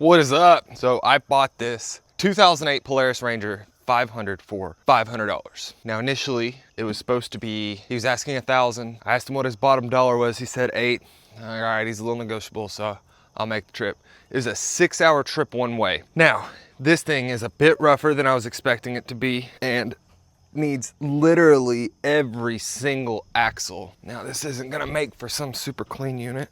What is up? So I bought this 2008 Polaris Ranger 500 for $500. Now initially it was supposed to be, he was asking 1,000. I asked him what his bottom dollar was. He said 8. All right, he's a little negotiable, so I'll make the trip. It was a 6-hour trip one way. Now, this thing is a bit rougher than I was expecting it to be and needs literally every single axle. Now this isn't gonna make for some super clean unit.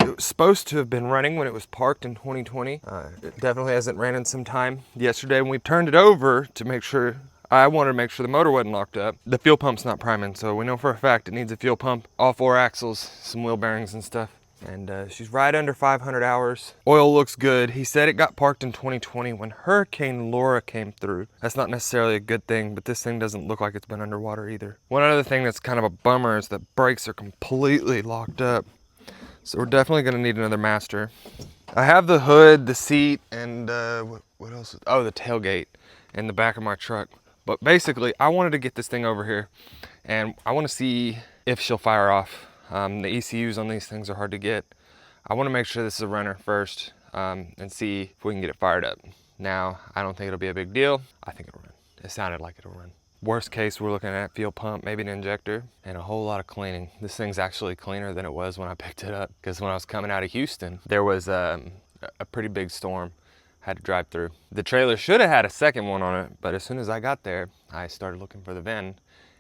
It was supposed to have been running when it was parked in 2020. It definitely hasn't ran in some time. Yesterday when we turned it over to make sure, I wanted to make sure the motor wasn't locked up. The fuel pump's not priming, so we know for a fact it needs a fuel pump, all 4 axles, some wheel bearings and stuff. And she's right under 500 hours. Oil looks good. He said it got parked in 2020 when Hurricane Laura came through. That's not necessarily a good thing, but this thing doesn't look like it's been underwater either. One other thing that's kind of a bummer is that brakes are completely locked up. So we're definitely gonna need another master. I have the hood, the seat, and what else? Oh, the tailgate and the back of my truck. But basically, I wanted to get this thing over here and I wanna see if she'll fire off. The ECUs on these things are hard to get. I wanna make sure this is a runner first and see if we can get it fired up. Now, I don't think it'll be a big deal. I think it'll run. It sounded like it'll run. Worst case, we're looking at fuel pump, maybe an injector, and a whole lot of cleaning. This thing's actually cleaner than it was when I picked it up, because when I was coming out of Houston, there was a pretty big storm. Had to drive through. The trailer should have had a second one on it, but as soon as I got there, I started looking for the VIN.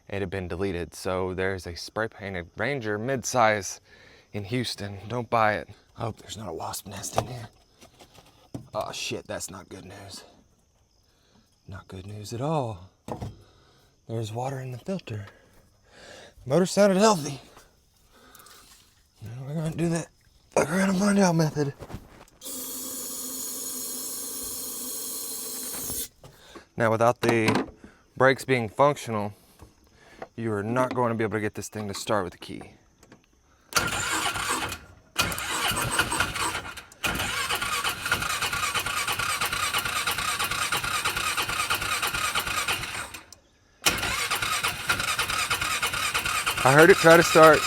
It had been deleted. So there's a spray painted Ranger midsize in Houston. Don't buy it. I hope there's not a wasp nest in here. Oh shit, that's not good news. Not good news at all. There's water in the filter. Motor sounded healthy. We're gonna do that look around and find out method. Now without the brakes being functional, you are not going to be able to get this thing to start with the key. I heard it try to start.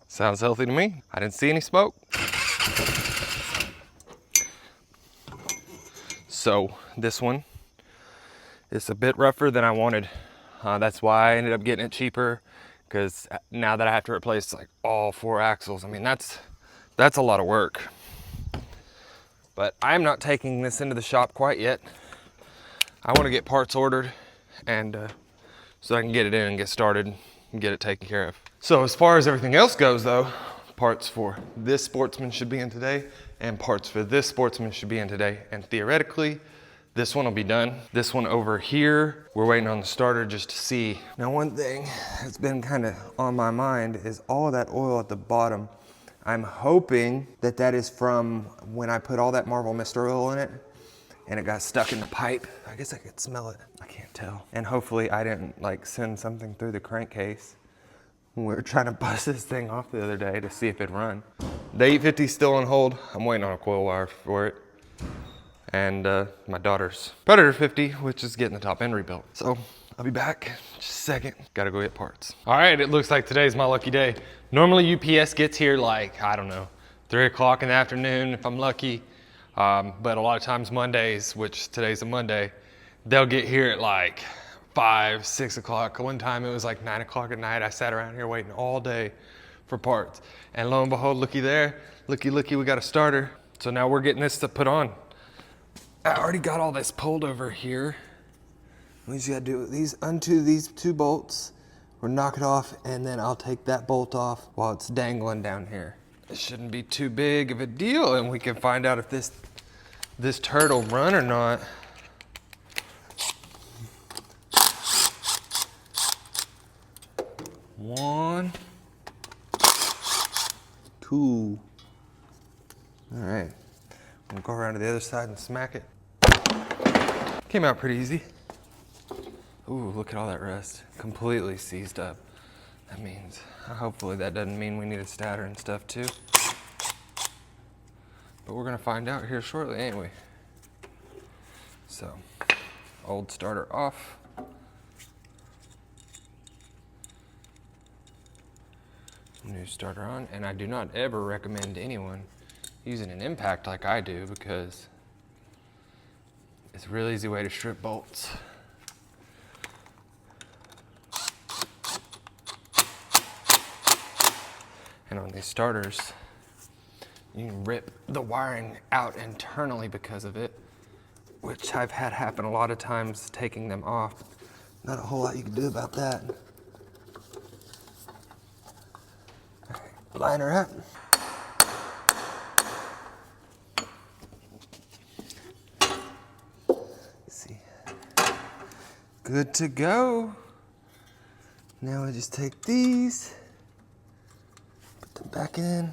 Sounds healthy to me. I didn't see any smoke. So this one is a bit rougher than I wanted. That's why I ended up getting it cheaper, because now that I have to replace like all 4 axles, I mean, that's a lot of work. But I'm not taking this into the shop quite yet. I want to get parts ordered and so I can get it in and get started and get it taken care of. So as far as everything else goes though, parts for this Sportsman should be in today and parts for this Sportsman should be in today. And theoretically, this one will be done. This one over here, we're waiting on the starter just to see. Now one thing that's been kind of on my mind is all of that oil at the bottom. I'm hoping that that is from when I put all that Marvel Mist oil in it and it got stuck in the pipe. I guess I could smell it. I can't tell. And hopefully I didn't like send something through the crankcase. We were trying to bust this thing off the other day to see if it'd run. The 850 is still on hold. I'm waiting on a coil wire for it. And my daughter's Predator 50, which is getting the top end rebuilt. So I'll be back in just a second. Gotta go get parts. All right, it looks like today's my lucky day. Normally UPS gets here like, I don't know, 3 o'clock in the afternoon if I'm lucky. But a lot of times Mondays, which today's a Monday, they'll get here at like 5, 6 o'clock. One time it was like 9 o'clock at night. I sat around here waiting all day for parts. And lo and behold, looky there, looky, we got a starter. So now we're getting this stuff put on. I already got all this pulled over here. We just gotta do these, undo these 2 bolts, or knock it off, and then I'll take that bolt off while it's dangling down here. It shouldn't be too big of a deal, and we can find out if this turd will run or not. One, 2. All right, we'll go around to the other side and smack it. Came out pretty easy. Ooh, look at all that rust. Completely seized up. That means, hopefully that doesn't mean we need a starter and stuff too. But we're gonna find out here shortly, ain't we? So, old starter off. New starter on, and I do not ever recommend anyone using an impact like I do because it's a real easy way to strip bolts. And on these starters, you can rip the wiring out internally because of it, which I've had happen a lot of times taking them off. Not a whole lot you can do about that. All right, line her up. See, good to go. Now I just take these, put them back in.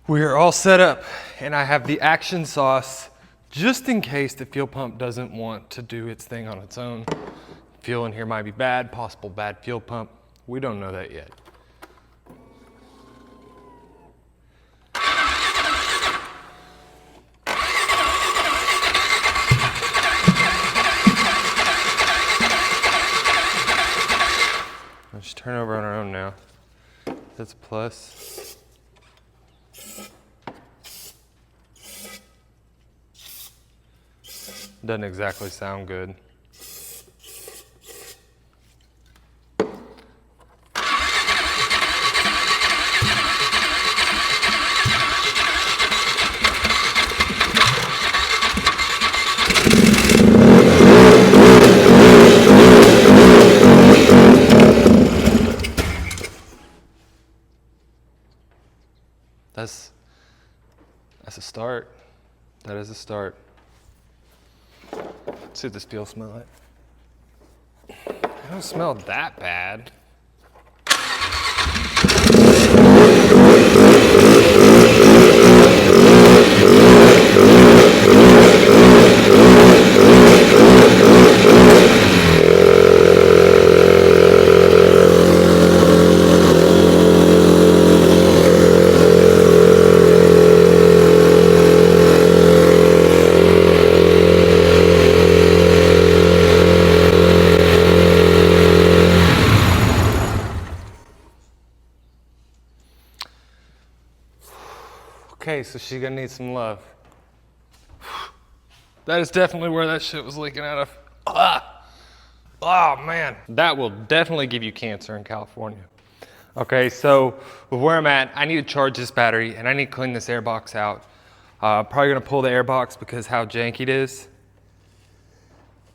We are all set up, and I have the action sauce just in case the fuel pump doesn't want to do its thing on its own. Fuel in here might be bad, possible bad fuel pump. We don't know that yet. Let's turn over on our own now. That's a plus. Doesn't exactly sound good. That's a start. That is a start. Let's see what this fuel smells like. It don't smell that bad. Okay, so she's gonna need some love. That is definitely where that shit was leaking out of. Oh man, that will definitely give you cancer in California. Okay, so with where I'm at, I need to charge this battery and I need to clean this air box out. Probably gonna pull the air box because how janky it is.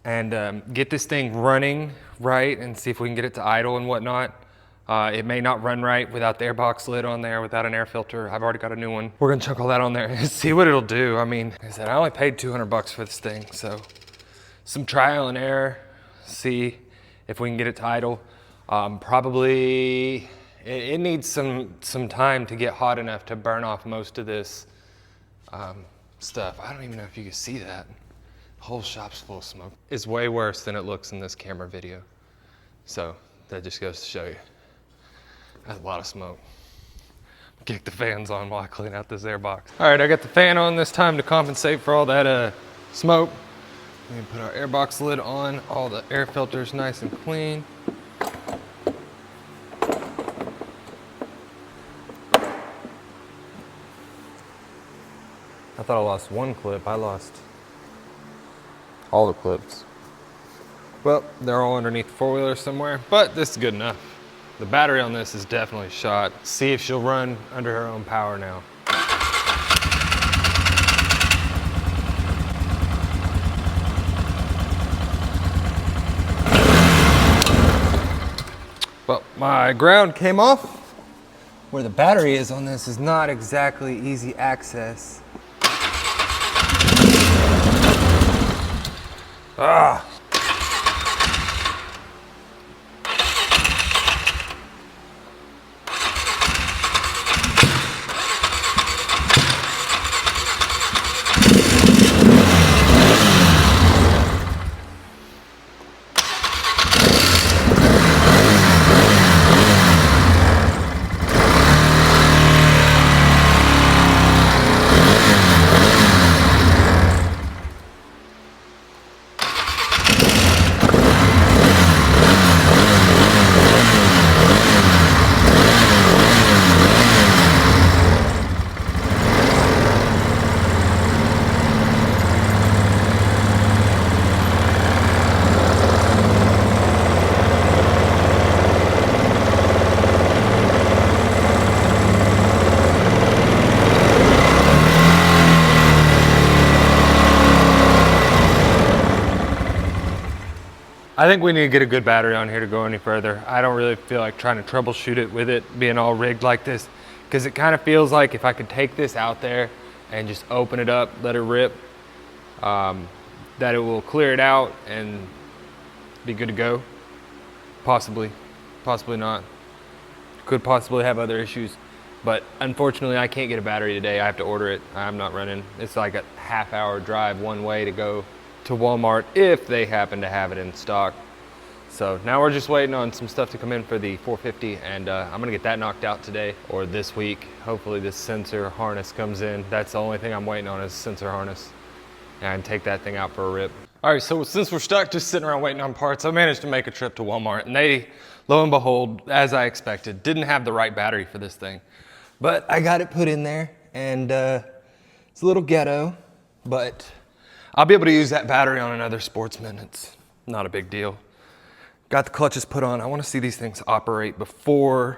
And get this thing running right and see if we can get it to idle and whatnot. It may not run right without the airbox lid on there, without an air filter. I've already got a new one. We're gonna chuck all that on there and see what it'll do. I mean, like I said, I only paid 200 bucks for this thing, so some trial and error, see if we can get it to idle. Probably, it needs some time to get hot enough to burn off most of this stuff. I don't even know if you can see that. The whole shop's full of smoke. It's way worse than it looks in this camera video. So that just goes to show you. That's a lot of smoke. Kick the fans on while I clean out this air box. All right, I got the fan on this time to compensate for all that smoke. We can put our air box lid on, all the air filters nice and clean. I thought I lost one clip. I lost all the clips. Well, they're all underneath the four-wheeler somewhere, but this is good enough. The battery on this is definitely shot. See if she'll run under her own power now. Well, my ground came off. Where the battery is on this is not exactly easy access. Ah! I think we need to get a good battery on here to go any further. I don't really feel like trying to troubleshoot it with it being all rigged like this, because it kind of feels like if I could take this out there and just open it up, let it rip, that it will clear it out and be good to go. Possibly not. Could possibly have other issues, but unfortunately I can't get a battery today. I have to order it. I'm not running. It's like a half-hour drive one way to go to Walmart if they happen to have it in stock. So now we're just waiting on some stuff to come in for the 450, and I'm gonna get that knocked out today or this week. Hopefully this sensor harness comes in. That's the only thing I'm waiting on, is sensor harness, and take that thing out for a rip. All right, so since we're stuck just sitting around waiting on parts, I managed to make a trip to Walmart, and they, lo and behold, as I expected, didn't have the right battery for this thing. But I got it put in there, and it's a little ghetto, but I'll be able to use that battery on another Sportsman. It's not a big deal. Got the clutches put on. I want to see these things operate before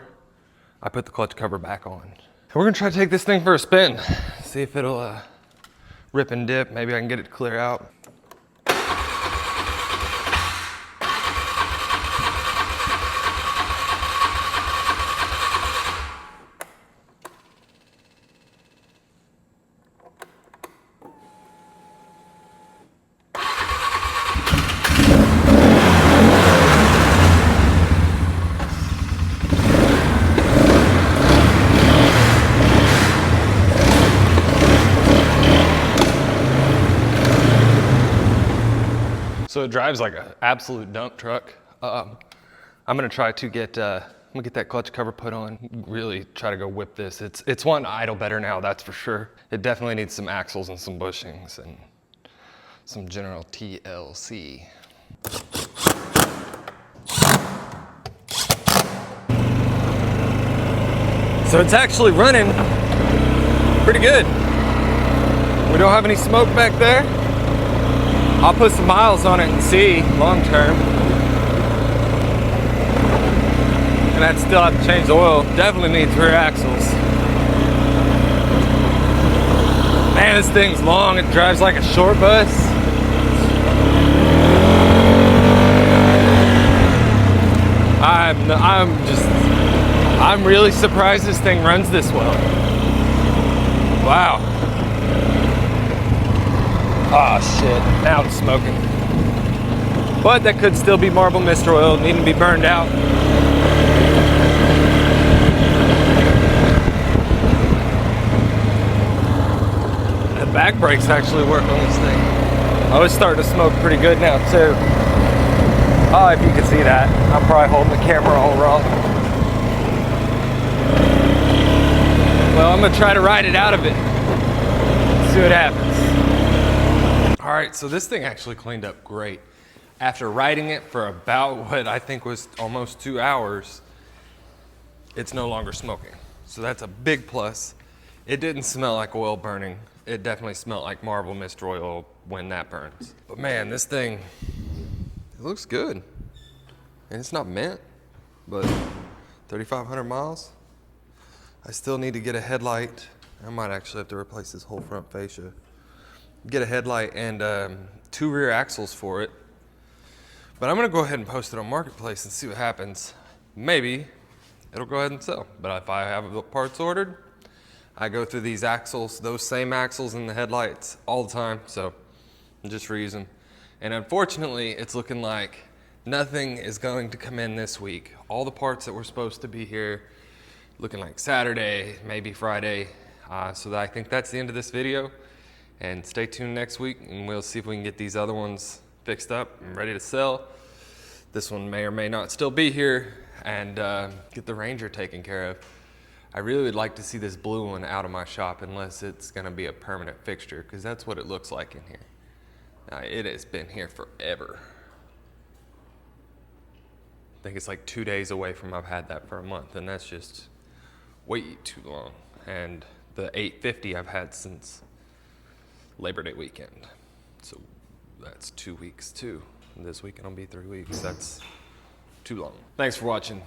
I put the clutch cover back on. We're gonna try to take this thing for a spin, see if it'll rip and dip. Maybe I can get it to clear out. So it drives like an absolute dump truck. I'm gonna try to get, I'm gonna get that clutch cover put on, really try to go whip this. It's wanting to idle better now, that's for sure. It definitely needs some axles and some bushings and some general TLC. So it's actually running pretty good. We don't have any smoke back there. I'll put some miles on it and see long term. And I'd still have to change the oil. Definitely needs rear axles. Man, this thing's long. It drives like a short bus. I'm really surprised this thing runs this well. Wow. Oh shit, now it's smoking. But that could still be marble mist oil needing to be burned out. The back brakes actually work on this thing. Oh, it's starting to smoke pretty good now too. Oh, if you can see that. I'm probably holding the camera all wrong. Well, I'm gonna try to ride it out of it. See what happens. All right, so this thing actually cleaned up great. After riding it for about what I think was almost 2 hours, it's no longer smoking. So that's a big plus. It didn't smell like oil burning. It definitely smelled like marble mist oil when that burns. But man, this thing, it looks good. And it's not mint, but 3,500 miles. I still need to get a headlight. I might actually have to replace this whole front fascia. Get a headlight and 2 rear axles for it. But I'm gonna go ahead and post it on Marketplace and see what happens. Maybe it'll go ahead and sell. But if I have the parts ordered, I go through these axles, those same axles in the headlights all the time, so just reuse them. And unfortunately, it's looking like nothing is going to come in this week. All the parts that were supposed to be here, looking like Saturday, maybe Friday. So I think that's the end of this video. And stay tuned next week and we'll see if we can get these other ones fixed up and ready to sell. This one may or may not still be here, and get the Ranger taken care of. I really would like to see this blue one out of my shop unless it's gonna be a permanent fixture, because that's what it looks like in here. Now, it has been here forever. I think it's like 2 days away from I've had that for a month, and that's just way too long. And the 850 I've had since Labor Day weekend. So that's 2 weeks too. This weekend will be 3 weeks. That's too long. Thanks for watching.